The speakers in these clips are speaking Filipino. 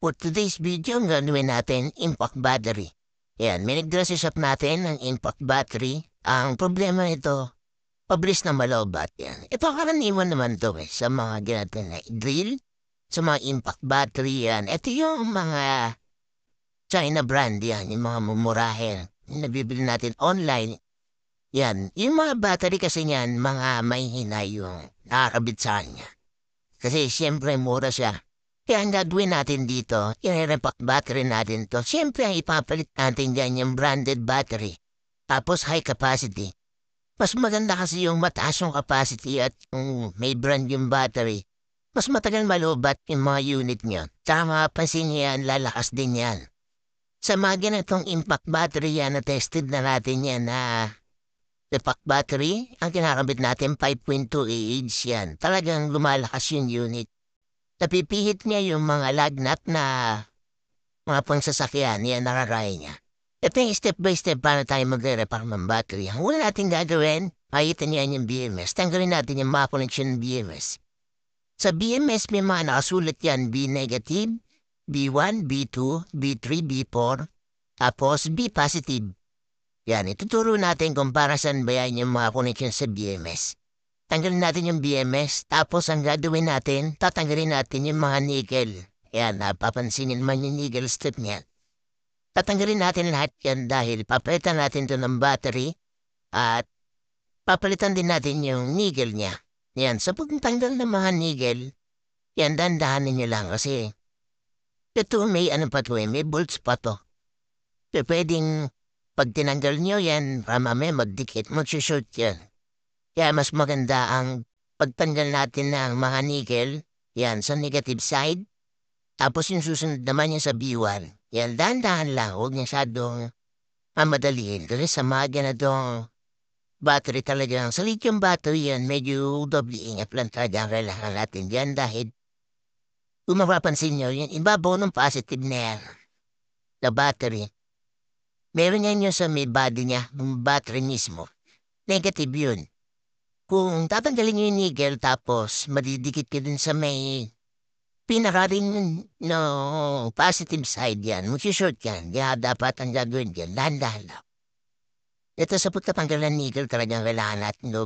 For today's video, ang gagawin natin, impact battery. Yan, may nag-dress shop natin ng impact battery. Ang problema nito, pabilis na malobat yan. Ito karaniwan naman to sa mga ginatan na drill, sa mga impact battery yan. Ito yung mga China brand yan, yung mga mumurahin. Nabibili natin online. Yan, yung mga battery kasi niyan, mga may hinay yung nakakabit sa kanya. Kasi siyempre mura siya. Kaya ang gagawin natin dito, i-repack battery natin to. Siyempre, ang ipapalit natin dyan yung branded battery. Tapos high capacity. Mas maganda kasi yung mataas yung capacity at yung may brand yung battery. Mas matagal malubat yung mga unit nyo. Tsaka mapapansin nyo yan, lalakas din yan. Sa mga ganitong impact battery yan, na-tested na natin yan na repack battery. Ang kinakabit natin, 5.2 AH yan. Talagang lumalakas yung unit. Napipihit niya yung mga lagnat na mga pangsasakyan, yan nararay niya. Ito yung step by step para tayo magre-repair ng battery. Ang una natin gagawin, makita niya yung BMS. Tanggalin natin yung mga connection ng BMS. Sa BMS may mga nakasulat yan, B negative, B1, B2, B3, B4, tapos B positive. Yan, ituturo natin kung para saan ba yan yung mga connection sa BMS. Tanggalin natin yung BMS, tapos ang gagawin natin, tatanggalin natin yung mga nickel. Yan, napapansinin naman yung nickel strip niya. Tatanggalin natin lahat yan dahil papalitan natin ito ng battery at papalitan din natin yung nickel niya. Yan, sa pagtanggal ng mga nickel, yan, dandahanin nyo lang kasi ito may ano pa to may bolts pa to. So, pwedeng pag tinanggal nyo yan, mamaya magdikit, mag-short yan. Kaya mas maganda ang pagtanggal natin ng mga nickel, yan, sa negative side. Tapos yung susunod naman yan sa B1. Yan, dahan-dahan lang, huwag masyadong mamadaliin. Kasi sa mga ganitong battery talagang, sa lithium battery yan, medyo doble ingat lang talaga ang kailangan natin yan dahil kung mapapansin nyo, yung ibabaw ng positive na yan, na battery, meron yan yung sa may body niya, yung battery mismo. Negative yun. Kung tatanggalin nyo yung nickel tapos madidikit ka dun sa may pinaka-ring no, positive side yan, mag-short yan. Kaya dapat ang gagawin yan, dahan-dahan lang. Ito sa pagtatanggal ng nickel talagang kailangan natin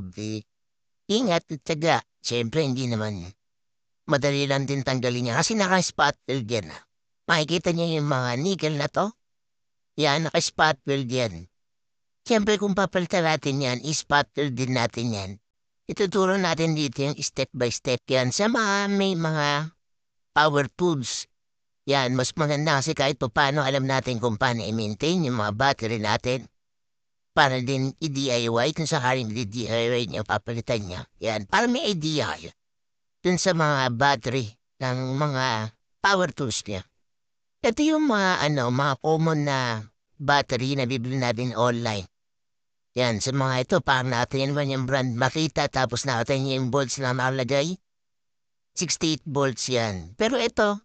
ingat at taga. Siyempre hindi naman madali lang din tanggalin niya kasi naka-spot weld yan. Makikita niya yung mga nickel na to. Yan, naka-spot weld yan. Siyempre kung papalitan natin yan, i-spot weld din natin yan. Ituturo natin dito yung step by step yan sa mga may mga power tools. Yan, mas maganda kasi kahit pa paano alam natin kung paano i-maintain yung mga battery natin. Para din i-DIY kung sakaling di-DIY niya, papalitan niya. Yan, para may idea kayo dun sa mga battery ng mga power tools niya. Ito yung mga common na battery na bibili natin online. Yan, sa mga ito, parang natin naman yung brand makita tapos natin yung volts na nakalagay. 68 volts yan. Pero ito,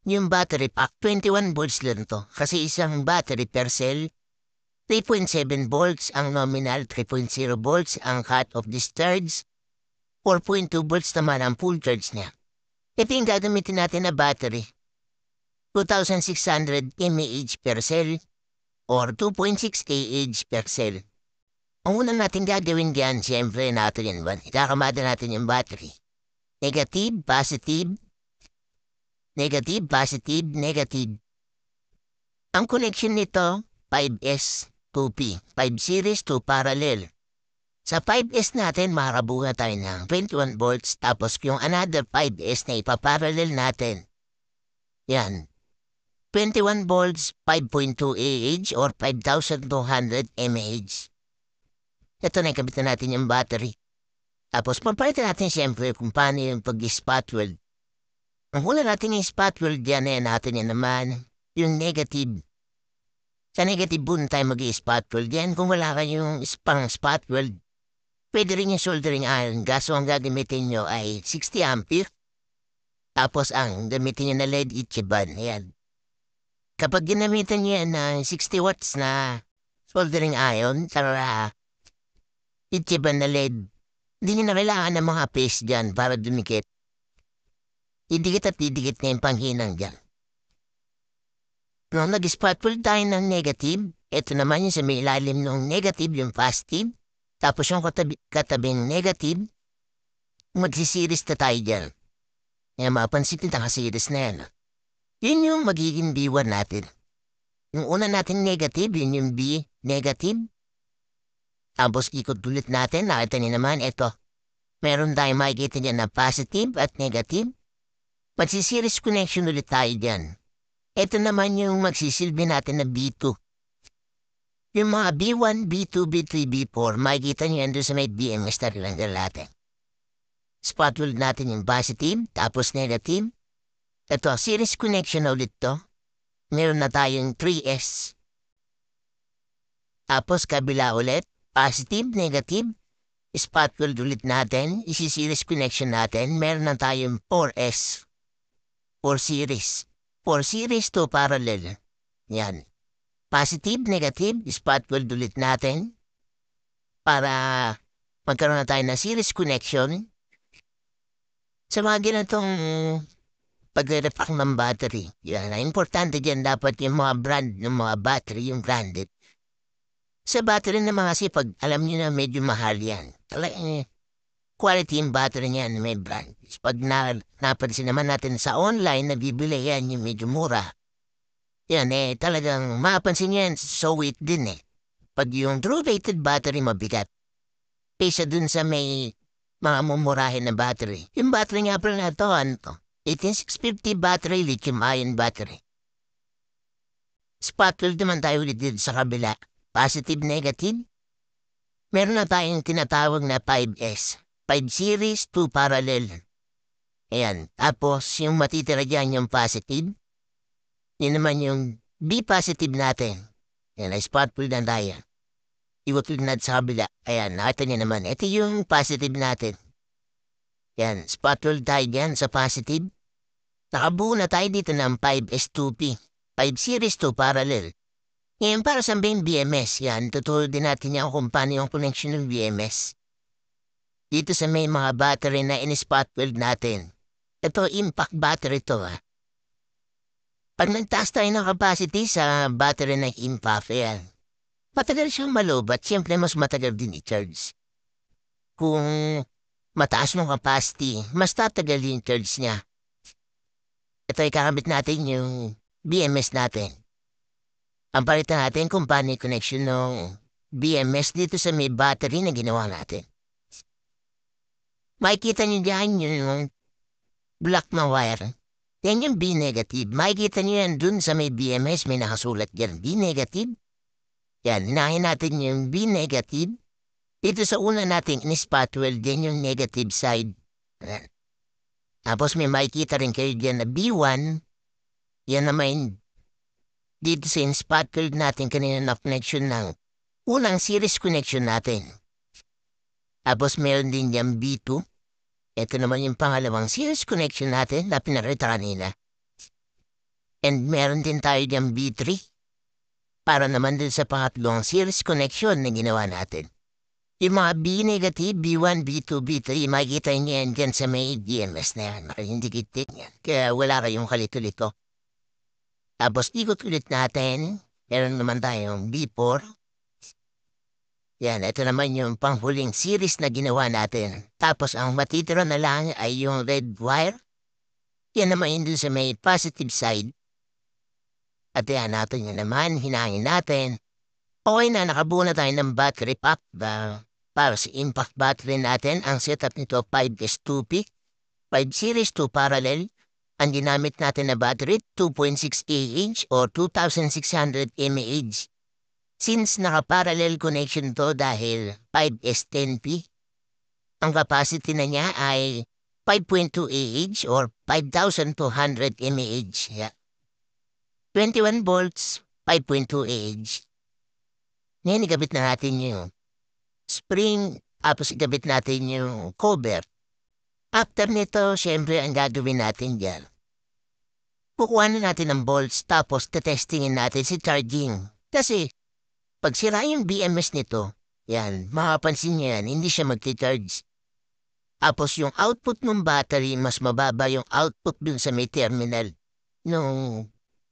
yung battery pack, 21 volts lang to. Kasi isang battery per cell, 3.7 volts ang nominal, 3.0 volts ang cut-off discharge, 4.2 volts naman ang full charge niya. Ito yung gagamitin natin na battery. 2,600 mAh per cell or 2.6 Ah per cell. Ang unang natin gagawin diyan, siyempre natin yan ba? Ikakamada natin yung battery. Negative, positive, negative, positive, negative. Ang connection nito, 5S, 2P, 5 series, 2 parallel. Sa 5S natin, makabuha tayo ng 21 volts, tapos yung another 5S na ipaparallel natin. Yan. 21 volts, 5.2 AH or 5,200 mAh. Ito na ikabitan natin yung battery. Tapos papalitan natin siyempre kung paano yung pag-spot weld. Ang hula natin yung spot weld yan natin yan naman yung negative. Sa negative bun tayo mag-spot weld yan. Kung wala kayong pang spot weld, pwede rin yung soldering iron. Gaso ang gagamitin nyo ay 60 ampere. Tapos ang gamitin nyo na LED Ichiban. Ayan. Kapag ginamitan nyo yan ng 60 watts na soldering iron, tara Ichiban na LED, hindi nyo na kailangan ng mga paste dyan para dumikit. Didikit at didikit na yung panghinang dyan. Nung nag-spotful tayo ng negative, ito naman yung sa may ilalim ng negative, yung positive. Tapos yung katabing negative, magsisiris na tayo dyan. Kaya mapansin din nakasiris na yan. Yun yung magiging B1 natin. Yung una natin negative, yun yung B negative. Tapos ikot ulit natin, nakita niyo naman, ito. Meron tayong makikita dyan na positive at negative. Magsisiris connection ulit tayo dyan. Ito naman yung magsisilbi natin na B2. Yung mga B1, B2, B3, B4, makikita niyo yan doon sa may BMS na rin natin. Spot ulit natin yung positive, tapos negative. Ito, series connection na ulit to. Meron na tayong 3S. Tapos kabila ulit, positive, negative. Spot ulit natin, isi-series connection natin. Meron na tayong 4S. 4 series. 4 series to parallel. Yan. Positive, negative, spot ulit natin. Para magkaroon na tayo ng series connection. Sa mga ganitong pag-repack ng battery. Yan. Importante dyan dapat yung mga brand ng mga battery, yung branded. Sa battery na mga sipag, alam nyo na medyo mahal yan. Talagang quality yung battery niyan may brand. Pag napansin naman natin sa online, nabibili yan yung medyo mura. Yan talagang mapansin yan, so weight din Pag yung true rated battery mabigat, kaysa dun sa may mga mumurahin na battery. Yung battery nga pala na to, ano to? 18650 battery, lithium-ion battery. Spotlight naman tayo ulit dito sa kabila. Positive, negative. Meron na tayong tinatawag na 5S. 5 series, 2 parallel. Ayan. Tapos, yung matitira dyan yung positive. Yun naman yung B positive natin. Ayan, spotful na tayo. Iwatid natin sa kabila. Ayan, nakita niyo naman. Ito yung positive natin. Ayan, spotful tayo dyan sa positive. Nakabuo na tayo dito ng 5S2P. 5 series, 2 parallel. Ngayon, para sa BMS, yan, tutulad din natin yan kung paano yung connection ng BMS. Dito sa may mga battery na in-spot weld natin. Ito, impact battery to Pag nagtaas tayo ng capacity sa battery ng impact, yan, matagal siyang malobat, siyempre mas matagal din i-charge. Kung mataas ng capacity, mas tatagal yung charge niya. Ito, ikakabit natin yung BMS natin. Ang palitan natin kung paano yung connection ng BMS dito sa may battery na ginawa natin. Makikita nyo dyan yung black na wire. Yan yung B negative. Makikita nyo yan dun sa may BMS. May nakasulat dyan. B negative. Yan, hinahin natin yung B negative. Dito sa una natin in-spot weld din yung negative side. Yan. Tapos may makikita rin kayo dyan na B1. Yan naman dito sa in-spot weld natin kanina na connection ng unang series connection natin. Tapos meron din dyan B2. Ito naman yung pangalawang series connection natin na pinarita kanina. And meron din tayo dyan B3 para naman din sa pangatlong series connection na ginawa natin. Yung mga B negative, B1, B2, B3, makikita niyo yan dyan sa may DMS na yan. Hindi kitik yan. Kaya wala kayong kalito-lito. Tapos ikot ulit natin. Meron naman tayong B4. Yan, ito naman yung panghuling series na ginawa natin. Tapos ang matitira na lang ay yung red wire. Yan naman yun dun sa may positive side. At yan natin yun naman, hinangin natin. Okay na, nakabuo na tayo ng battery pack para sa impact battery natin. Ang setup nito 5S2P, 5 series 2 parallel. Ang ginamit natin na battery 2.6 Ah or 2,600 mAh. Since naka-parallel connection to dahil 5S10P, ang capacity na niya ay 5.2 Ah or 5,200 mAh. Yeah. 21 volts, 5.2 Ah. Ngayon, igabit na natin yung spring, tapos igabit natin yung cover. After nito, syempre, ang gagawin natin dyan. Kukuha na natin ng volts, tapos tetestingin natin si charging. Kasi, pag sira yung BMS nito, yan, makapansin niya yan, hindi siya magti-charge. Tapos yung output ng battery, mas mababa yung output dun sa may terminal ng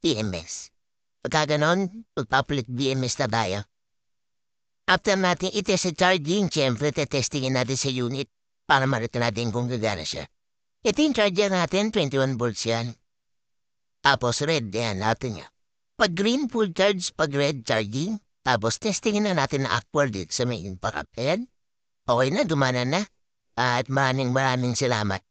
BMS. Pagka ganon, magpapalit BMS na tayo. After natin itest sa charging, syempre tetestingin natin sa unit para marito natin kung gagana siya. Ito yung charger natin, 21 volts yan. Tapos red, yan, natin niya. Pag green, full charge, pag red, charging. Tapos testingin na natin na actual dito sa main pack. Ayan. Okay na, dumana na. At maraming salamat.